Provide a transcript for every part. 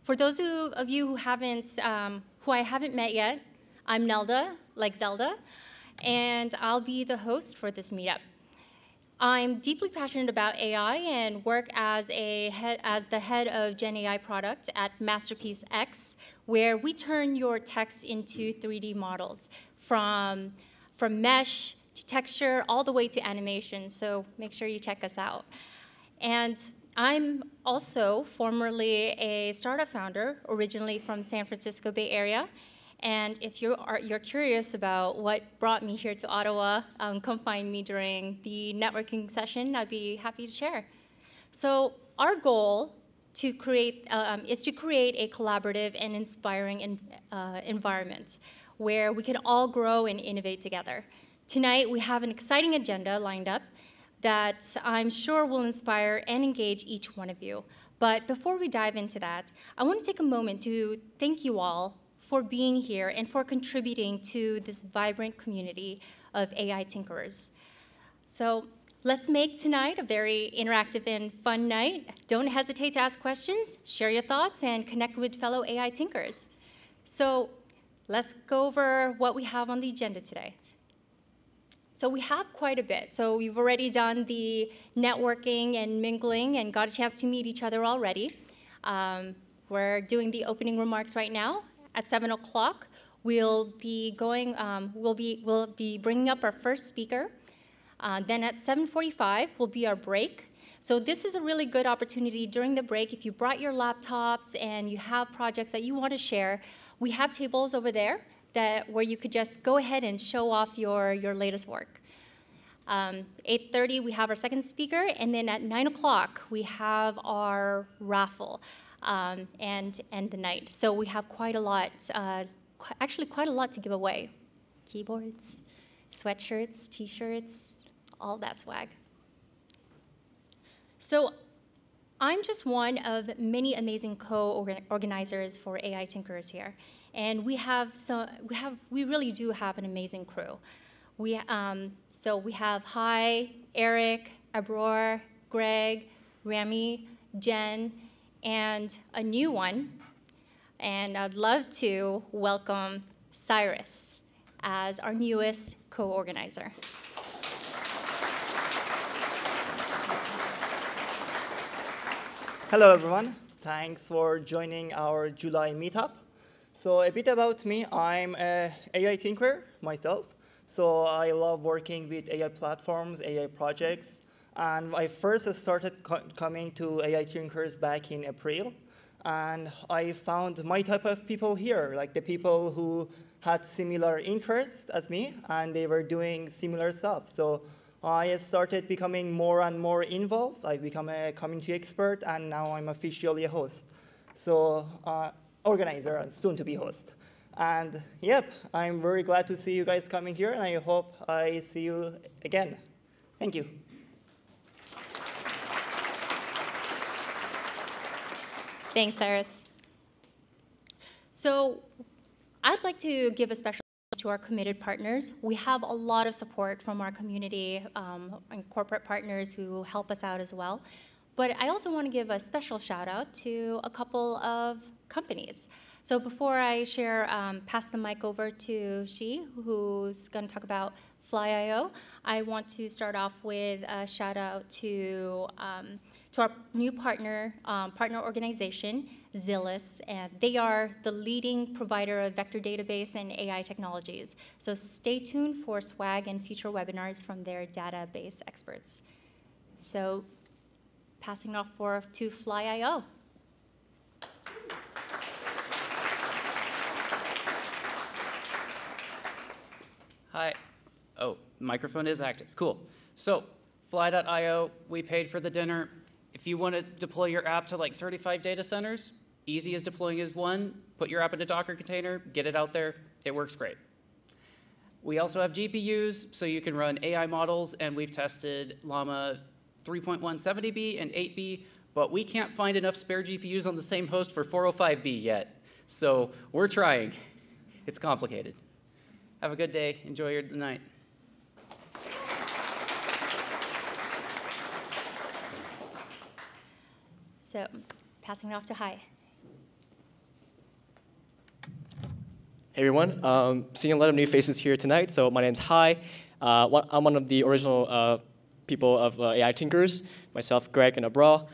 For those of you who I haven't met yet, I'm Neilda, like Zelda, and I'll be the host for this meetup. I'm deeply passionate about AI and work as the head of Gen AI product at Masterpiece X, where we turn your text into 3D models from mesh to texture all the way to animation. So make sure you check us out. And I'm also formerly a startup founder, originally from San Francisco Bay Area. And if you're curious about what brought me here to Ottawa, come find me during the networking session. I'd be happy to share. So our goal is to create a collaborative and inspiring environment where we can all grow and innovate together. Tonight, we have an exciting agenda lined up that I'm sure will inspire and engage each one of you. But before we dive into that, I want to take a moment to thank you all for being here and for contributing to this vibrant community of AI tinkerers. So let's make tonight a very interactive and fun night. Don't hesitate to ask questions, share your thoughts, and connect with fellow AI tinkerers. So let's go over what we have on the agenda today. So we have quite a bit. So we've already done the networking and mingling and got a chance to meet each other already. We're doing the opening remarks right now. At 7 o'clock, we'll be bringing up our first speaker. Then at 7:45 will be our break. So this is a really good opportunity during the break. If you brought your laptops and you have projects that you want to share, we have tables over there where you could just go ahead and show off your latest work. 8:30, we have our second speaker, and then at 9 o'clock, we have our raffle and the night. So we have quite a lot, actually quite a lot to give away. Keyboards, sweatshirts, T-shirts, all that swag. So I'm just one of many amazing co-organizers for AI Tinkerers here. And we really do have an amazing crew. So we have Hai, Eric, Abror, Greg, Rami, Jen, and a new one. And I'd love to welcome Cyrus as our newest co-organizer. Hello, everyone. Thanks for joining our July meetup. So a bit about me, I'm an AI tinkerer myself. So I love working with AI platforms, AI projects. And I first started coming to AI tinkers back in April. And I found my type of people here, like the people who had similar interests as me, and they were doing similar stuff. So I started becoming more and more involved. I become a community expert, and now I'm officially a host. So organizer and soon-to-be host. And yep, I'm very glad to see you guys coming here, and I hope I see you again. Thank you. Thanks, Cyrus. So I'd like to give a special thanks to our committed partners. We have a lot of support from our community and corporate partners who help us out as well. But I also want to give a special shout out to a couple of companies. So before I pass the mic over to Shi, who's going to talk about Fly.io, I want to start off with a shout out to our new partner organization, Zillis, and they are the leading provider of vector database and AI technologies. So stay tuned for swag and future webinars from their database experts. So passing off to Fly.io. Hi. Oh, microphone is active. Cool. So Fly.io, we paid for the dinner. If you want to deploy your app to like 35 data centers, easy as deploying is one. Put your app in a Docker container, get it out there. It works great. We also have GPUs, so you can run AI models, and we've tested Llama 3.170B and 8B, but we can't find enough spare GPUs on the same host for 405B yet. So we're trying. It's complicated. Have a good day. Enjoy your night. So passing it off to Hai. Hey everyone, seeing a lot of new faces here tonight. So my name's Hai. I'm one of the original people of AI Tinkers, myself, Greg, and Abra.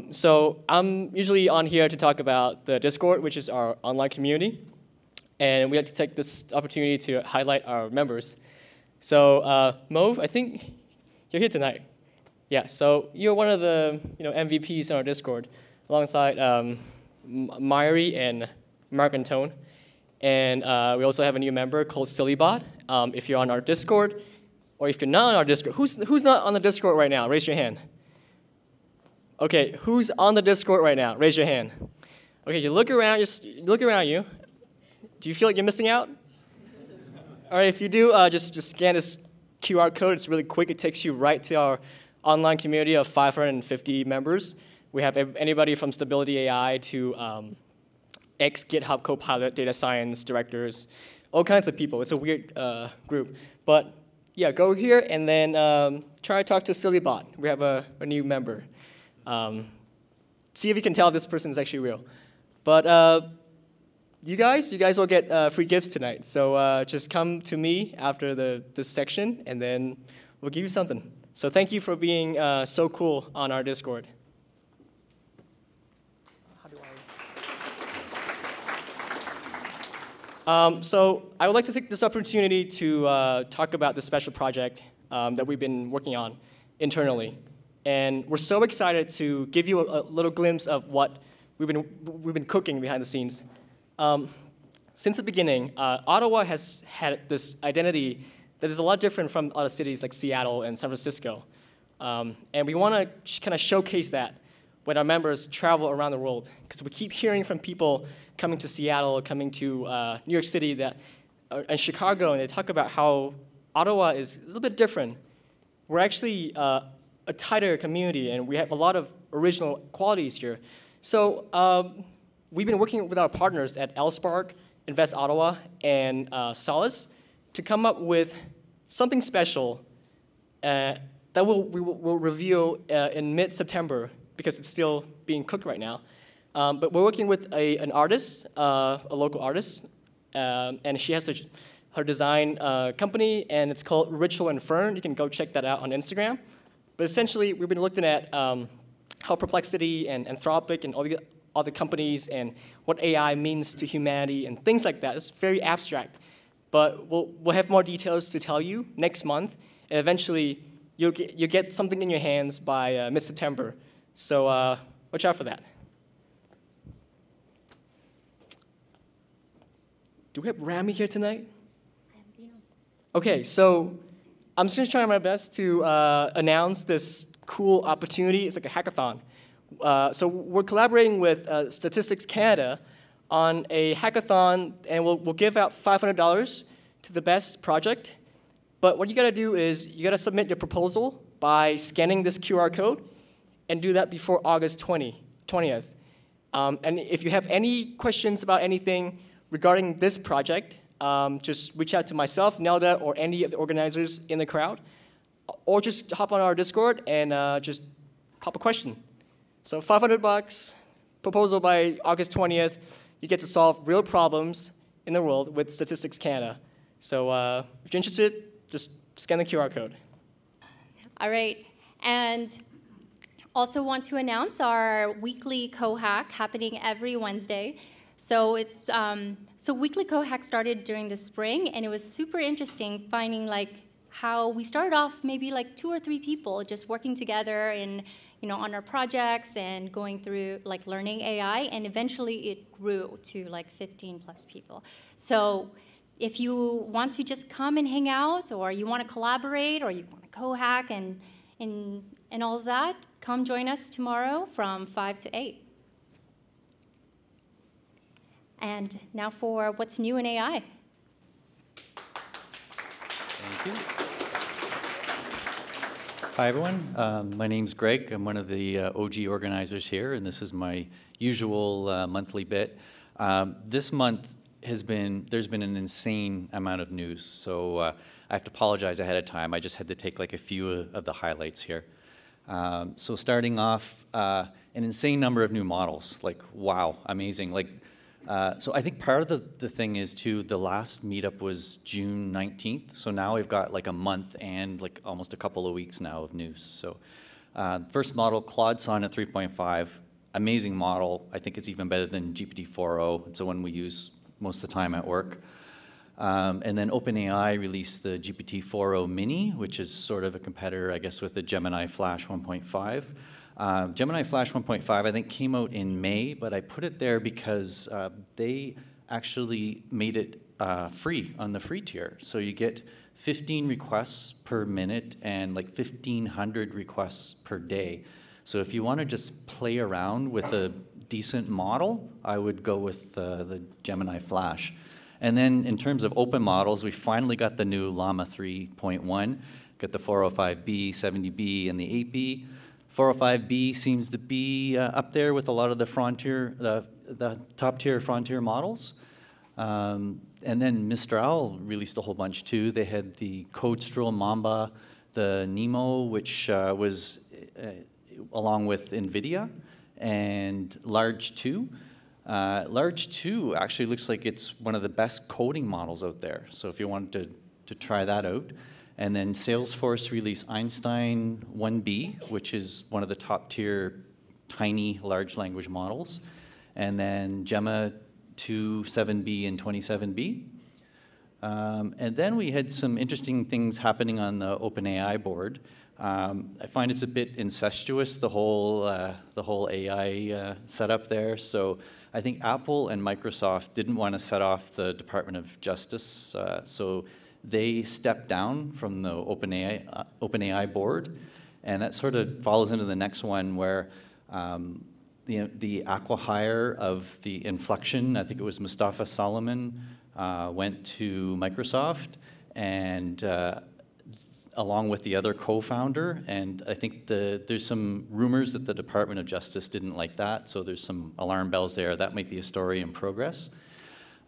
So I'm usually on here to talk about the Discord, which is our online community. And we like to take this opportunity to highlight our members. So Mauve, I think you're here tonight. Yeah, so you're one of the MVPs on our Discord, alongside Myri and Mark and Tone. And we also have a new member called Sillybot. If you're on our Discord, or if you're not on our Discord, who's not on the Discord right now? Raise your hand. Okay, who's on the Discord right now? Raise your hand. Okay, you look around. Look around you. Do you feel like you're missing out? All right, if you do, just scan this QR code. It's really quick. It takes you right to our online community of 550 members. We have anybody from Stability AI to ex-GitHub Copilot data science directors, all kinds of people. It's a weird group. But yeah, go here and then try to talk to Sillybot. We have a new member. See if you can tell if this person is actually real. But you guys will get free gifts tonight. So just come to me after this section, and then we'll give you something. So thank you for being so cool on our Discord. So I would like to take this opportunity to talk about the special project that we've been working on internally. And we're so excited to give you a little glimpse of what we've been cooking behind the scenes. Since the beginning, Ottawa has had this identity that is a lot different from other cities like Seattle and San Francisco. And we want to kind of showcase that when our members travel around the world, because we keep hearing from people coming to Seattle, coming to New York City, and Chicago, and they talk about how Ottawa is a little bit different. We're actually a tighter community, and we have a lot of original qualities here. So we've been working with our partners at LSpark, Invest Ottawa, and Solace to come up with something special that we will reveal in mid-September, because it's still being cooked right now. But we're working with an artist, a local artist, and she has her design company, and it's called Ritual and Fern. You can go check that out on Instagram. But essentially, we've been looking at how Perplexity and Anthropic and all the companies and what AI means to humanity and things like that. It's very abstract. But we'll have more details to tell you next month, and eventually you'll get something in your hands by mid-September. So watch out for that. Do we have Rami here tonight? I have Dino. Okay, so I'm just going to try my best to announce this cool opportunity. It's like a hackathon. So we're collaborating with Statistics Canada on a hackathon, and we'll give out $500 to the best project. But what you got to do is you got to submit your proposal by scanning this QR code, and do that before August 20th. And if you have any questions about anything regarding this project, just reach out to myself, Neilda, or any of the organizers in the crowd, or just hop on our Discord and just pop a question. So $500, proposal by August 20th. You get to solve real problems in the world with Statistics Canada. So if you're interested, just scan the QR code. All right, and also want to announce our weekly co-hack happening every Wednesday. So it's weekly co-hack started during the spring, and it was super interesting finding how we started off maybe 2 or 3 people just working together in on our projects and going through learning AI, and eventually it grew to 15 plus people. So if you want to just come and hang out, or you want to collaborate, or you want to co-hack and all of that, come join us tomorrow from 5 to 8. And now for what's new in AI. Thank you. Hi, everyone. My name's Greg. I'm one of the OG organizers here, and this is my usual monthly bit. This month there's been an insane amount of news, so I have to apologize ahead of time. I just had to take a few of the highlights here. So starting off, an insane number of new models. Wow, amazing. So I think part of the thing is too, the last meetup was June 19th. So now we've got like a month and like almost a couple of weeks now of news. So first model, Claude Sonnet 3.5, amazing model. I think it's even better than GPT-4o. It's the one we use most of the time at work. And then OpenAI released the GPT-4o Mini, which is sort of a competitor, I guess, with the Gemini Flash 1.5. Gemini Flash 1.5, I think, came out in May, but I put it there because they actually made it free on the free tier. So you get 15 requests per minute and like 1,500 requests per day. So if you want to just play around with a decent model, I would go with the Gemini Flash. And then in terms of open models, we finally got the new Llama 3.1, got the 405B, 70B, and the 8B. 405B seems to be up there with a lot of the frontier, the top tier frontier models. And then Mistral released a whole bunch too. They had the CodeStrill Mamba, the Nemo, which was along with NVIDIA, and Large 2. Large 2 actually looks like it's one of the best coding models out there. So if you wanted to try that out. And then Salesforce released Einstein 1B, which is one of the top tier tiny large language models. And then Gemma 2, 7B, and 27B. And then we had some interesting things happening on the OpenAI board. I find it's a bit incestuous, the whole AI setup there. So I think Apple and Microsoft didn't want to set off the Department of Justice, so they stepped down from the OpenAI board, and that sort of follows into the next one where the acqui-hire of the Inflection, I think it was Mustafa Solomon, went to Microsoft, and along with the other co-founder, and I think there's some rumors that the Department of Justice didn't like that, so there's some alarm bells there. That might be a story in progress.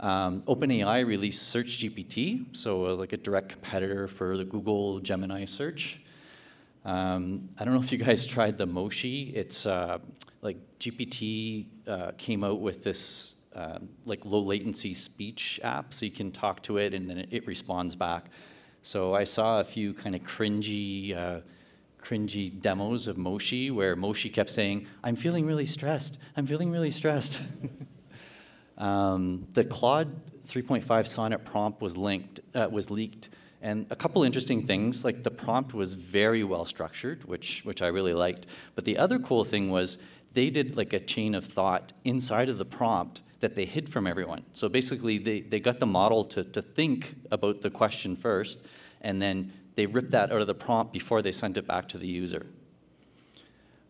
OpenAI released SearchGPT, so like a direct competitor for the Google Gemini search. I don't know if you guys tried the Moshi. It's like GPT came out with this like low latency speech app, so you can talk to it and then it responds back. So I saw a few kind of cringy demos of Moshi where Moshi kept saying, "I'm feeling really stressed. I'm feeling really stressed." The Claude 3.5 Sonnet prompt was leaked, and a couple interesting things, like the prompt was very well structured, which I really liked. But the other cool thing was they did like a chain of thought inside of the prompt that they hid from everyone. So basically, they got the model to think about the question first, and then they ripped that out of the prompt before they sent it back to the user.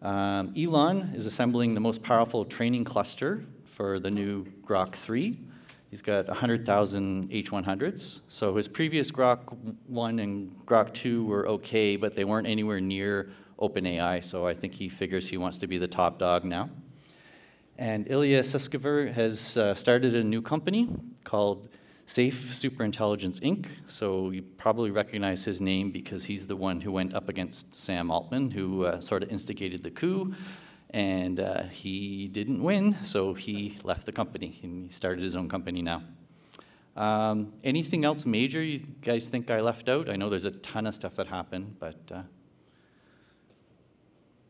Elon is assembling the most powerful training cluster for the new Grok 3. He's got 100,000 H100s. So his previous Grok 1 and Grok 2 were okay, but they weren't anywhere near OpenAI, so I think he figures he wants to be the top dog now. And Ilya Sutskever has started a new company called Safe Superintelligence Inc. So you probably recognize his name because he's the one who went up against Sam Altman, who sort of instigated the coup. And he didn't win, so he left the company, and he started his own company now. Anything else major you guys think I left out? I know there's a ton of stuff that happened, but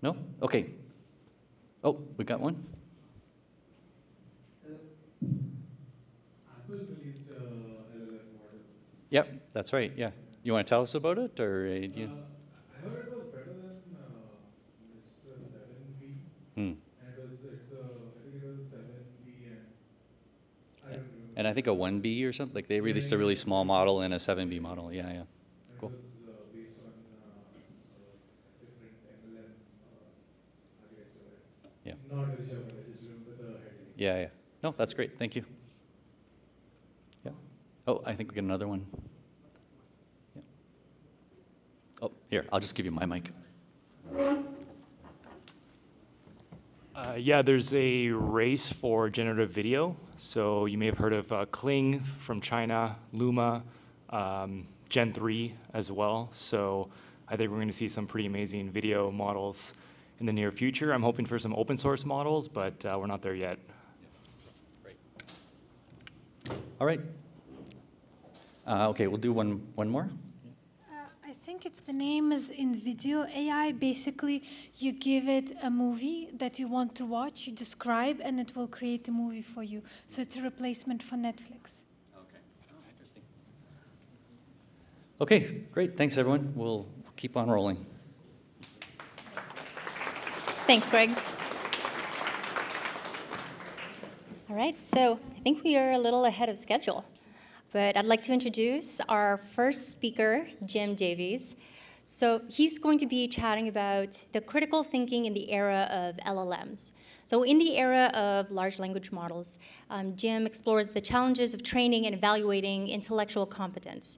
no? Okay. Oh, we got one? Apple released LLM model. Yep, that's right, yeah. You want to tell us about it, or? I heard it was better than Mr. 7B. And I think it was 7B, and I don't remember. And I think a 1B or something, like they released a really small model and a 7B model, yeah. Cool. It was based on different MLM architecture. Yeah. Not very sure, but I just remember the heading. Yeah. No, that's great, thank you. Yeah. Oh, I think we got another one. Yeah. Oh, here, I'll just give you my mic. Yeah, there's a race for generative video. So you may have heard of Kling from China, Luma, Gen 3 as well. So I think we're going to see some pretty amazing video models in the near future. I'm hoping for some open source models, but we're not there yet. Great. All right. Okay, we'll do one more. I think the name is in video AI. Basically, you give it a movie that you want to watch, you describe, and it will create a movie for you. So it's a replacement for Netflix. Okay. Oh, interesting. Okay, great. Thanks, everyone. We'll keep on rolling. Thanks, Greg. All right, so I think we are a little ahead of schedule, but I'd like to introduce our first speaker, Jim Davies. So he's going to be chatting about the critical thinking in the era of LLMs. So in the era of large language models, Jim explores the challenges of training and evaluating intellectual competence.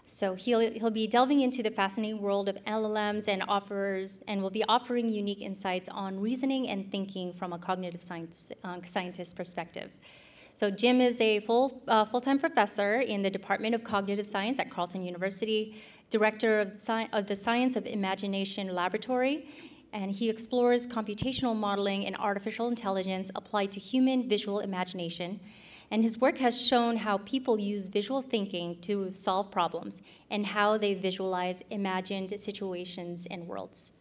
So he'll be delving into the fascinating world of LLMs and will be offering unique insights on reasoning and thinking from a cognitive scientist perspective. So Jim is a full-time professor in the Department of Cognitive Science at Carleton University, director of the Science of Imagination Laboratory, and he explores computational modeling and artificial intelligence applied to human visual imagination. And his work has shown how people use visual thinking to solve problems and how they visualize imagined situations and worlds.